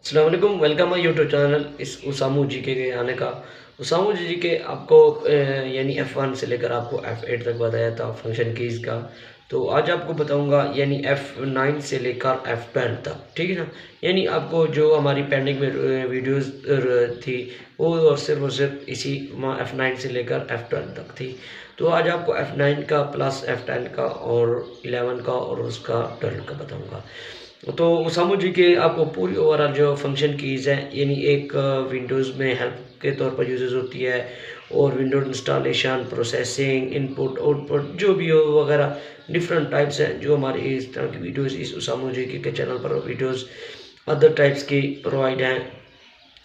अस्सलाम वालेकुम, welcome my YouTube channel इस उसामू जीके के आने का। उसामू जीके आपको यानी F1 से लेकर आपको F8 तक बताया था फंक्शन कीज़ का। तो आज आपको बताऊंगा यानी F9 से लेकर F12 तक, ठीक है ना। यानी आपको जो हमारी पेंडिंग में वीडियोस थी वो और सिर्फ इसी F9 से लेकर F12 तक थी। तो आज आपको F9 का प्लस F10 का और 11 का और उसका 12 का बताऊंगा। तो उसामू जी के आपको पूरी ओवरऑल जो फंक्शन कीज़ हैं यानी एक विंडोज़ में हेल्प के तौर पर यूज़ होती है और Windows installation, processing, input output जो भी हो वगैरह डिफरेंट टाइप्स हैं जो हमारी इस तरह की वीडियोज़ इस उसामू जी के चैनल पर वीडियोज़ अदर टाइप्स की प्रोवाइड हैं।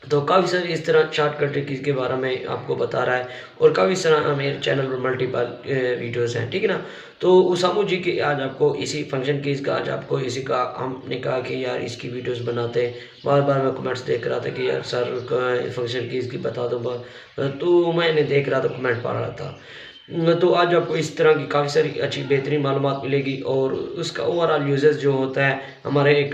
तो काफ़ी सारी इस तरह शॉर्टकट ट्रिक्स के बारे में आपको बता रहा है और काफ़ी सारा मेरे चैनल पर मल्टीपल वीडियोस हैं, ठीक है ना। तो उसामू जी की आज आपको इसी फंक्शन कीज़ का आज आपको इसी का हमने कहा कि यार इसकी वीडियोस बनाते हैं। बार बार मैं कमेंट्स देख रहा था कि यार सर फंक्शन कीज़ की बता दो, तो मैंने देख रहा था कमेंट पढ़ रहा था। तो आज आपको इस तरह की काफ़ी सारी अच्छी बेहतरीन मालूमात मिलेगी और उसका ओवरऑल यूजेस जो होता है हमारे एक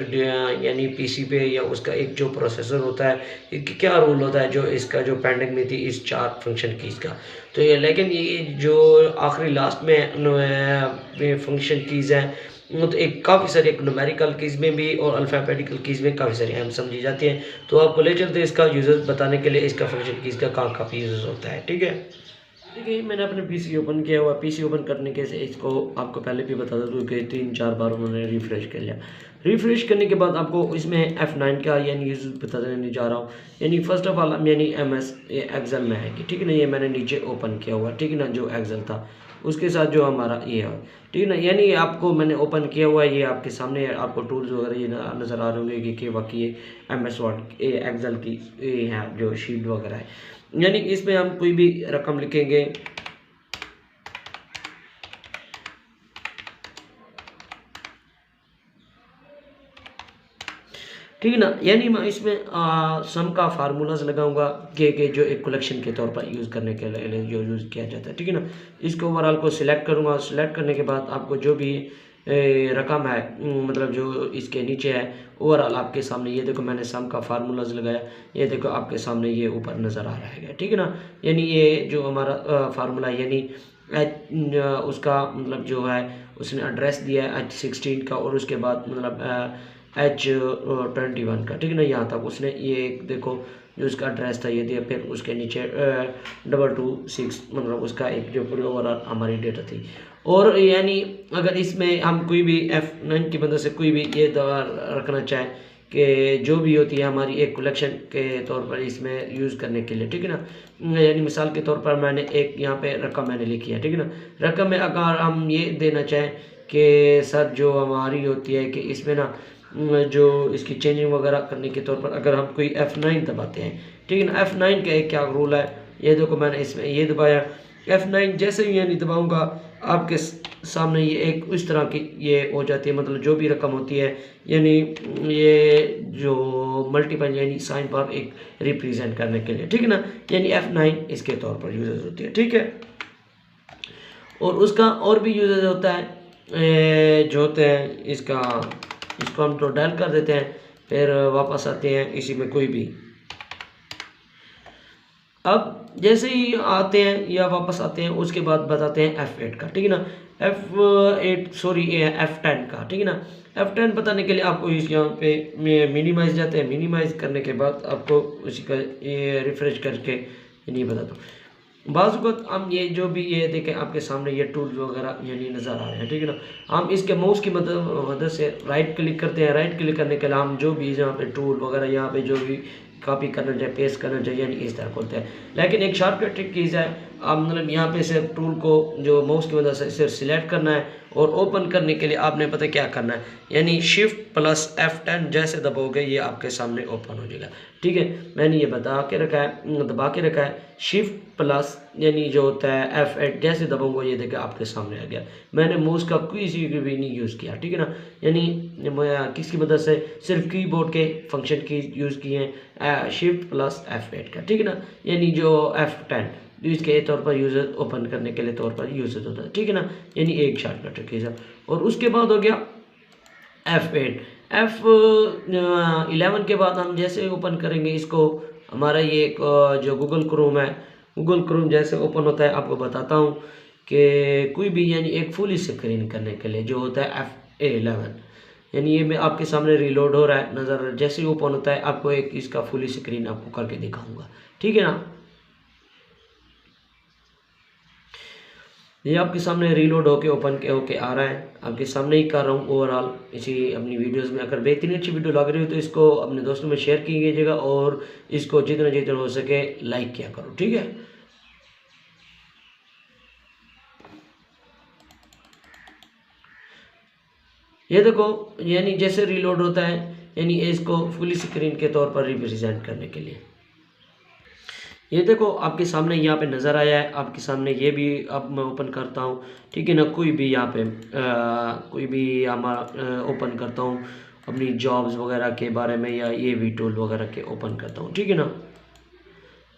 यानी पीसी पे या उसका एक जो प्रोसेसर होता है कि क्या रोल होता है जो इसका जो पेंडिंग में थी इस चार फंक्शन कीज़ का। तो ये लेकिन ये जो आखिरी लास्ट में फंक्शन कीज़ हैं वो तो एक काफ़ी सारी एक न्यूमेरिकल कीज़ में भी और अल्फ़ाबेटिकल कीज़ में काफ़ी सारी अहम समझी जाती हैं। तो आपको ले चलते हैं इसका यूजेस बताने के लिए इसका फंक्शन कीज़ का कहाँ काफ़ी यूजेस होता है, ठीक है। देखिए मैंने अपने पीसी ओपन किया हुआ। पीसी ओपन करने के से इसको आपको पहले भी बता दूँ कि 3-4 बार उन्होंने रिफ़्रेश कर लिया। रिफ़्रेश करने के बाद आपको इसमें F9 का यानी यूज़ बता देने जा रहा हूँ। यानी फ़र्स्ट ऑफ़ ऑल यानी MS ये एक्सेल में है कि ठीक है ना, ये मैंने नीचे ओपन किया हुआ, ठीक है ना, जो एक्सेल था उसके साथ जो हमारा ये है, ठीक है ना। यानी आपको मैंने ओपन किया हुआ है, ये आपके सामने आपको टूल्स वगैरह ये नज़र आ रहे होंगे कि वाकई ये MS वर्ड ये एक्सेल की ये है जो शीट वगैरह है। यानी इसमें हम कोई भी रकम लिखेंगे, ठीक है ना। यानी मैं इसमें सम का फार्मूलाज लगाऊंगा कि जो एक कलेक्शन के तौर पर यूज़ करने के लिए जो यूज़ किया जाता है, ठीक है ना। इसको ओवरऑल को सिलेक्ट करूंगा। सिलेक्ट करने के बाद आपको जो भी रकम है मतलब जो इसके नीचे है ओवरऑल आपके सामने ये देखो मैंने सम का फार्मूलाज लगाया, ये देखो आपके सामने ये ऊपर नज़र आ रहा है, ठीक है ना। यानी ये जो हमारा फार्मूला यानी उसका मतलब जो है उसने एड्रेस दिया है H16 का और उसके बाद मतलब H21 का, ठीक है ना। यहाँ तक उसने ये देखो जो उसका एड्रेस था ये दिया, फिर उसके नीचे 226 मतलब उसका एक जो पूरी ओवरऑल हमारी डेटा थी। और यानी अगर इसमें हम कोई भी F9 की मदद से कोई भी ये दवा रखना चाहें कि जो भी होती है हमारी एक कलेक्शन के तौर पर इसमें यूज़ करने के लिए, ठीक है ना। यानी मिसाल के तौर पर मैंने एक यहाँ पे रकम मैंने लिखी है, ठीक है ना। रकम में अगर हम ये देना चाहें कि सर जो हमारी होती है कि इसमें ना जो इसकी चेंजिंग वगैरह करने के तौर पर अगर हम कोई F9 दबाते हैं, ठीक है ना। F9 का एक क्या रूल है ये देखो मैंने इसमें ये दबाया, F9 जैसे ही यानी दबाऊंगा आपके सामने ये एक इस तरह की ये हो जाती है, मतलब जो भी रकम होती है यानी ये जो मल्टीपल यानी साइन पर एक रिप्रेजेंट करने के लिए, ठीक है ना। यानी F9 इसके तौर पर यूज होती है, ठीक है। और उसका और भी यूजेज होता है जो होते हैं इसको हम टोटल कर देते हैं, फिर वापस आते हैं इसी में कोई भी। अब जैसे ही आते हैं या वापस आते हैं उसके बाद बताते हैं F8 का, ठीक है ना। F8 सॉरी ये F10 का, ठीक है ना। F10 बताने के लिए आपको इस यहाँ पे मिनिमाइज जाते हैं। मिनिमाइज करने के बाद आपको उसी का ये रिफ्रेश करके नहीं बता दो बाज़ हम ये जो भी ये देखें आपके सामने ये टूल वगैरह यानी नज़र आ रहे हैं, ठीक है ना। हम इसके माउस की मदद से राइट क्लिक करते हैं। राइट क्लिक करने के लिए हम जो भी यहाँ पे टूल वगैरह यहाँ पे जो भी कॉपी करना चाहिए पेस्ट करना चाहिए यानी इस तरह खोलते हैं। लेकिन एक शॉर्टकट ट्रिक कीज़ है, आप मतलब यहाँ पे सिर्फ टूल को जो माउस की मदद से सिर्फ सिलेक्ट करना है और ओपन करने के लिए आपने पता क्या करना है यानी शिफ्ट प्लस F10 जैसे दबाओगे ये आपके सामने ओपन हो जाएगा, ठीक है। मैंने ये बता के रखा है दबा के रखा है शिफ्ट प्लस यानी जो होता है F8 जैसे दबाऊंगा ये देखिए आपके सामने आ गया। मैंने माउस का किसी भी नहीं यूज़ किया, ठीक है ना। यानी किसकी मदद से सिर्फ कीबोर्ड के फंक्शन की यूज़ किए हैं शिफ्ट प्लस F8 का, ठीक है ना। यानी जो F10 इसके तौर पर यूज़र ओपन करने के लिए तौर पर यूज़ होता है, ठीक है ना। यानी एक शॉर्टकट कीज़। और उसके बाद हो गया F8 F11 के बाद हम जैसे ओपन करेंगे इसको, हमारा ये एक जो गूगल क्रोम है, गूगल क्रोम जैसे ओपन होता है आपको बताता हूँ कि कोई भी यानी एक फुल स्क्रीन करने के लिए जो होता है F11, यानी ये मैं आपके सामने रीलोड हो रहा है नज़र, जैसे ही ओपन होता है आपको एक इसका फुल स्क्रीन आपको करके दिखाऊंगा, ठीक है ना। ये आपके सामने रीलोड होके ओपन के होके आ रहा है, आपके सामने ही कर रहा हूँ ओवरऑल इसी अपनी वीडियोस में। अगर बेहतरीन अच्छी वीडियो लग रही हो तो इसको अपने दोस्तों में शेयर कीजिएगा और इसको जितना जितना हो सके लाइक किया करो, ठीक है। ये देखो यानी जैसे रीलोड होता है, यानी इसको फुल स्क्रीन के तौर पर रिप्रेजेंट करने के लिए ये देखो आपके सामने यहाँ पे नज़र आया है, आपके सामने ये भी अब मैं ओपन करता हूँ, ठीक है ना। कोई भी यहाँ पे कोई भी हमारा ओपन करता हूँ अपनी जॉब्स वगैरह के बारे में, या ये भी टूल वगैरह के ओपन करता हूँ, ठीक है ना।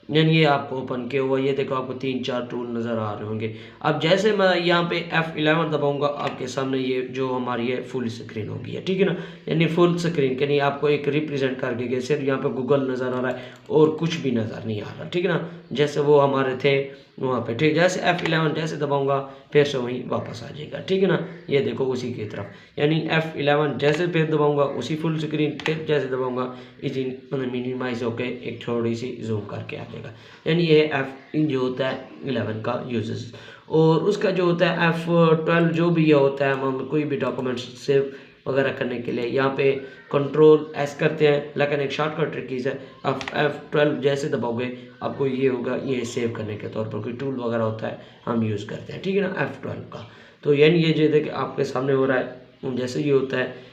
यानी ये आपको ओपन किया हुआ, ये देखो आपको 3-4 टूल नज़र आ रहे होंगे। अब जैसे मैं यहाँ पे F11 दबाऊंगा आपके सामने ये जो हमारी है फुल स्क्रीन होगी है, ठीक है ना। यानी फुल स्क्रीन के लिए आपको एक रिप्रेजेंट करके गए, सिर्फ यहाँ पे गूगल नज़र आ रहा है और कुछ भी नज़र नहीं आ रहा, ठीक है ना, जैसे वो हमारे थे वहाँ पे, ठीक। जैसे F11 जैसे दबाऊंगा फिर से वहीं वापस आ जाएगा, ठीक है ना। ये देखो उसी की तरफ, यानी F11 जैसे फिर दबाऊंगा उसी फुल स्क्रीन, फिर जैसे दबाऊंगा इसी मतलब मिनिमाइज होके एक थोड़ी सी जूम करके आ जाएगा। यानी ये F जो होता है 11 का यूजेस, और उसका जो होता है F12 जो भी ये होता है, हम कोई भी डॉक्यूमेंट्स सेव वगैरह करने के लिए यहाँ पे Ctrl+S करते हैं, लेकिन एक शॉर्टकट ट्रिक है, आप F12 जैसे दबाओगे आपको ये होगा, ये सेव करने के तौर पर कोई टूल वगैरह होता है हम यूज़ करते हैं, ठीक है ना, F12 का। तो यानी ये जो देखिए आपके सामने हो रहा है, जैसे ये होता है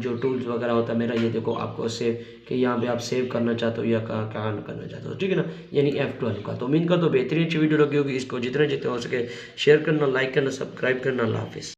जो टूल्स वगैरह होता है मेरा, ये देखो आपको सेव कि यहाँ पे आप सेव करना चाहते हो या कहाँ करना चाहते हो, ठीक है ना, यानी F12 का। तो उम्मीद का तो बेहतरीन अच्छी वीडियो लगी होगी, इसको जितना जितना हो सके शेयर करना, लाइक करना, सब्सक्राइब करना। अल्लाह हाफिज़।